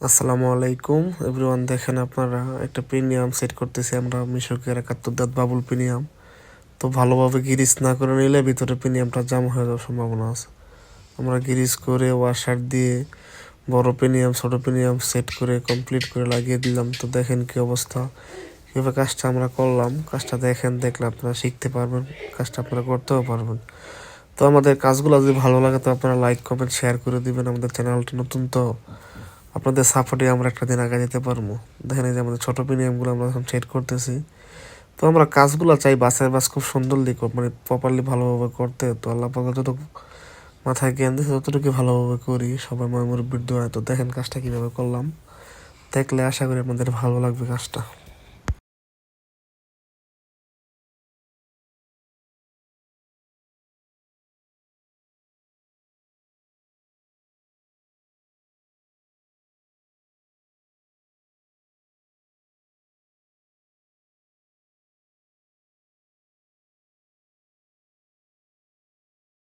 আসসালামু আলাইকুম এভরিওয়ান। দেখেন আপনারা একটা প্রিমিয়াম সেট করতেছি আমরা মিশকের 71 দাঁত বাবুল প্রিমিয়াম। তো ভালোভাবে গিরিজ না করে নিলে ভিতরে প্রিমিয়ামটা জাম হয়ে যাওয়ার সম্ভাবনা আছে। আমরা গিরিজ করে ওয়াশার দিয়ে বড় প্রিমিয়াম ছোট প্রিমিয়াম সেট করে কমপ্লিট করে লাগিয়ে দিলাম। তো দেখেন কি অবস্থা, কীভাবে কাজটা আমরা করলাম। কাজটা দেখলে আপনারা শিখতে পারবেন, কাজটা আপনারা করতেও পারবেন। তো আমাদের কাজগুলো যদি ভালো লাগে তো আপনারা লাইক কমেন্ট শেয়ার করে দিবেন। আমাদের চ্যানেলটি নতুন, তো আপনাদের সাপোর্টে আমরা একটা দিন আগে যেতে পারবো। দেখেন এই যে আমাদের ছোটো প্রিমিয়ামগুলো আমরা এখন সেট করতেছি। তো আমরা কাজগুলো চাই বাসের বাস খুব সুন্দরলি মানে প্রপারলি ভালোভাবে করতে। তো আল্লাহ পাক যতটুকু মাথায় জ্ঞান দিয়েছে ততটুকু ভালোভাবে করি, সবাই মুরব্বির দোয়া। তো দেখেন কাজটা কীভাবে করলাম, দেখলে আশা করি আপনাদের ভালো লাগবে কাজটা।